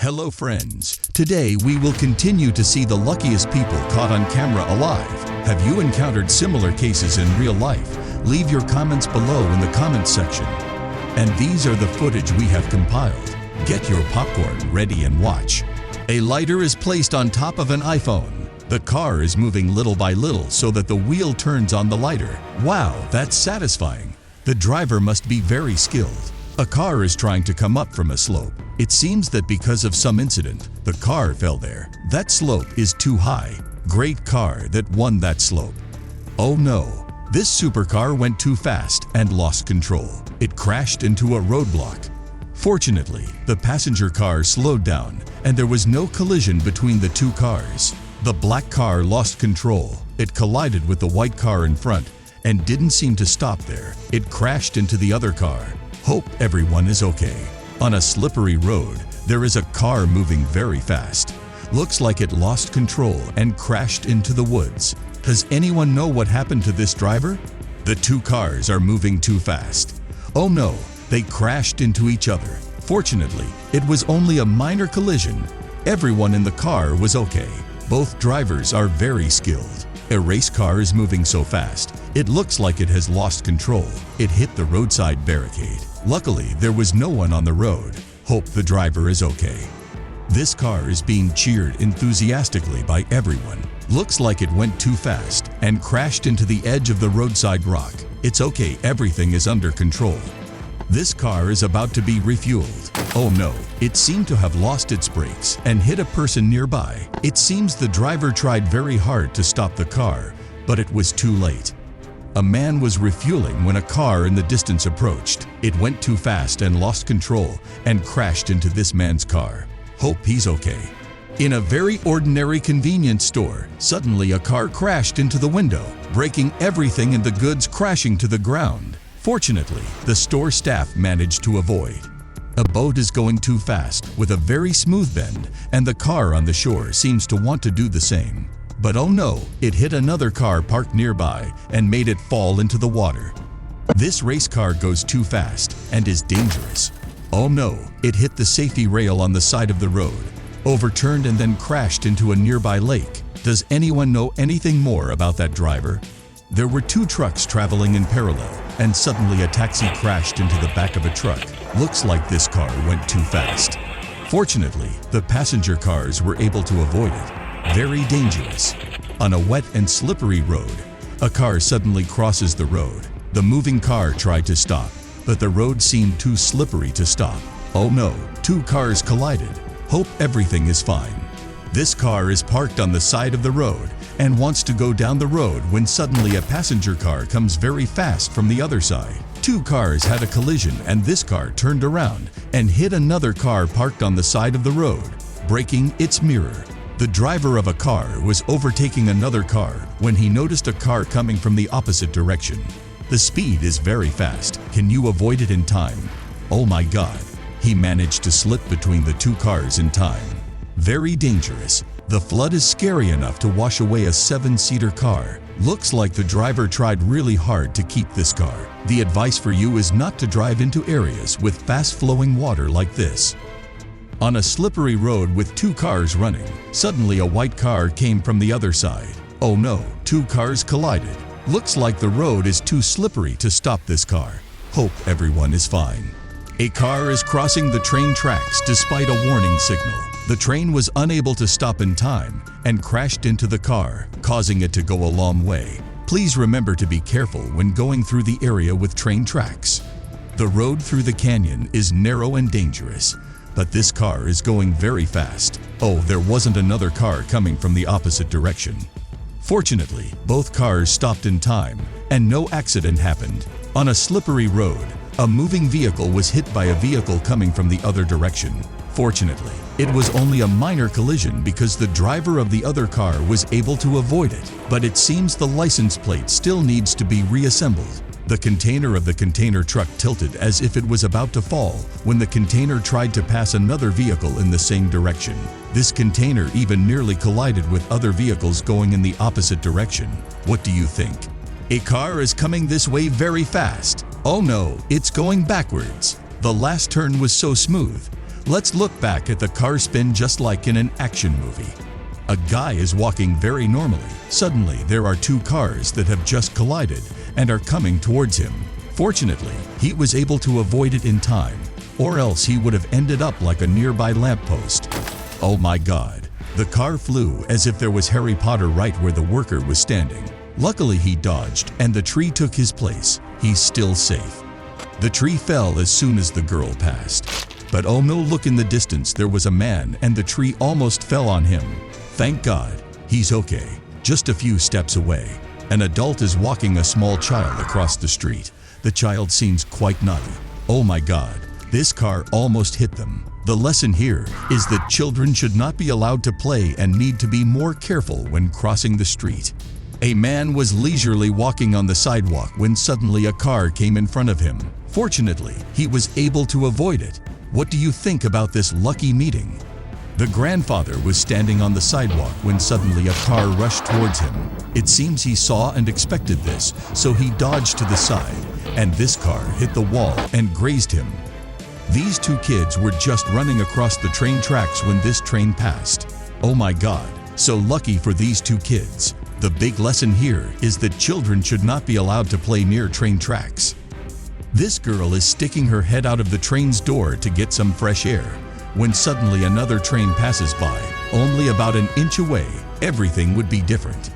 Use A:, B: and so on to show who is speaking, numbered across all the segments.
A: Hello friends, today we will continue to see the luckiest people caught on camera alive. Have you encountered similar cases in real life? Leave your comments below in the comments section. And these are the footage we have compiled. Get your popcorn ready and watch. A lighter is placed on top of an iPhone. The car is moving little by little so that the wheel turns on the lighter. Wow, that's satisfying. The driver must be very skilled. A car is trying to come up from a slope. It seems that because of some incident, the car fell there. That slope is too high. Great car that won that slope. Oh no, this supercar went too fast and lost control. It crashed into a roadblock. Fortunately, the passenger car slowed down and there was no collision between the two cars. The black car lost control. It collided with the white car in front and didn't seem to stop there. It crashed into the other car. Hope everyone is okay. On a slippery road, there is a car moving very fast. Looks like it lost control and crashed into the woods. Does anyone know what happened to this driver? The two cars are moving too fast. Oh no, they crashed into each other. Fortunately, it was only a minor collision. Everyone in the car was okay. Both drivers are very skilled. A race car is moving so fast, it looks like it has lost control. It hit the roadside barricade. Luckily, there was no one on the road. Hope the driver is okay. This car is being cheered enthusiastically by everyone. Looks like it went too fast and crashed into the edge of the roadside rock. It's okay, everything is under control. This car is about to be refueled. Oh no, it seemed to have lost its brakes and hit a person nearby. It seems the driver tried very hard to stop the car, but it was too late. A man was refueling when a car in the distance approached. It went too fast and lost control and crashed into this man's car. Hope he's okay. In a very ordinary convenience store, suddenly a car crashed into the window, breaking everything and the goods crashing to the ground. Fortunately, the store staff managed to avoid. A boat is going too fast with a very smooth bend, and the car on the shore seems to want to do the same. But oh no, it hit another car parked nearby and made it fall into the water. This race car goes too fast and is dangerous. Oh no, it hit the safety rail on the side of the road, overturned and then crashed into a nearby lake. Does anyone know anything more about that driver? There were two trucks traveling in parallel, and suddenly a taxi crashed into the back of a truck. Looks like this car went too fast. Fortunately, the passenger cars were able to avoid it. Very dangerous. On a wet and slippery road, a car suddenly crosses the road. The moving car tried to stop, but the road seemed too slippery to stop. Oh no, two cars collided. Hope everything is fine. This car is parked on the side of the road and wants to go down the road when suddenly a passenger car comes very fast from the other side. Two cars had a collision and this car turned around and hit another car parked on the side of the road, breaking its mirror. The driver of a car was overtaking another car when he noticed a car coming from the opposite direction. The speed is very fast. Can you avoid it in time? Oh my God, he managed to slip between the two cars in time. Very dangerous. The flood is scary enough to wash away a 7-seater car. Looks like the driver tried really hard to keep this car. The advice for you is not to drive into areas with fast-flowing water like this. On a slippery road with two cars running, suddenly a white car came from the other side. Oh no, two cars collided. Looks like the road is too slippery to stop this car. Hope everyone is fine. A car is crossing the train tracks despite a warning signal. The train was unable to stop in time and crashed into the car, causing it to go a long way. Please remember to be careful when going through the area with train tracks. The road through the canyon is narrow and dangerous, but this car is going very fast. Oh, there wasn't another car coming from the opposite direction. Fortunately, both cars stopped in time and no accident happened. On a slippery road, a moving vehicle was hit by a vehicle coming from the other direction. Fortunately, it was only a minor collision because the driver of the other car was able to avoid it, but it seems the license plate still needs to be reassembled. The container of the container truck tilted as if it was about to fall when the container tried to pass another vehicle in the same direction. This container even nearly collided with other vehicles going in the opposite direction. What do you think? A car is coming this way very fast. Oh no, it's going backwards. The last turn was so smooth. Let's look back at the car spin just like in an action movie. A guy is walking very normally. Suddenly, there are two cars that have just collided and are coming towards him. Fortunately, he was able to avoid it in time, or else he would have ended up like a nearby lamppost. Oh my God! The car flew as if there was Harry Potter right where the worker was standing. Luckily, he dodged and the tree took his place. He's still safe. The tree fell as soon as the girl passed. But oh no, look in the distance, there was a man and the tree almost fell on him. Thank God, he's okay. Just a few steps away, an adult is walking a small child across the street. The child seems quite naughty. Oh my God, this car almost hit them. The lesson here is that children should not be allowed to play and need to be more careful when crossing the street. A man was leisurely walking on the sidewalk when suddenly a car came in front of him. Fortunately, he was able to avoid it. What do you think about this lucky meeting? The grandfather was standing on the sidewalk when suddenly a car rushed towards him. It seems he saw and expected this, so he dodged to the side, and this car hit the wall and grazed him. These two kids were just running across the train tracks when this train passed. Oh my God, so lucky for these two kids. The big lesson here is that children should not be allowed to play near train tracks. This girl is sticking her head out of the train's door to get some fresh air, when suddenly another train passes by. Only about an inch away, everything would be different.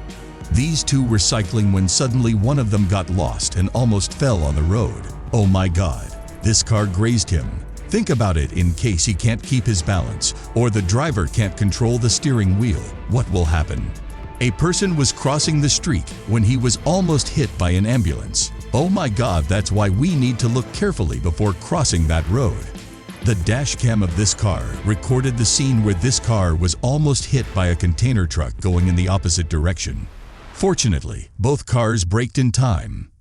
A: These two were cycling when suddenly one of them got lost and almost fell on the road. Oh my God, this car grazed him. Think about it in case he can't keep his balance or the driver can't control the steering wheel. What will happen? A person was crossing the street when he was almost hit by an ambulance. Oh my God, that's why we need to look carefully before crossing that road. The dash cam of this car recorded the scene where this car was almost hit by a container truck going in the opposite direction. Fortunately, both cars braked in time.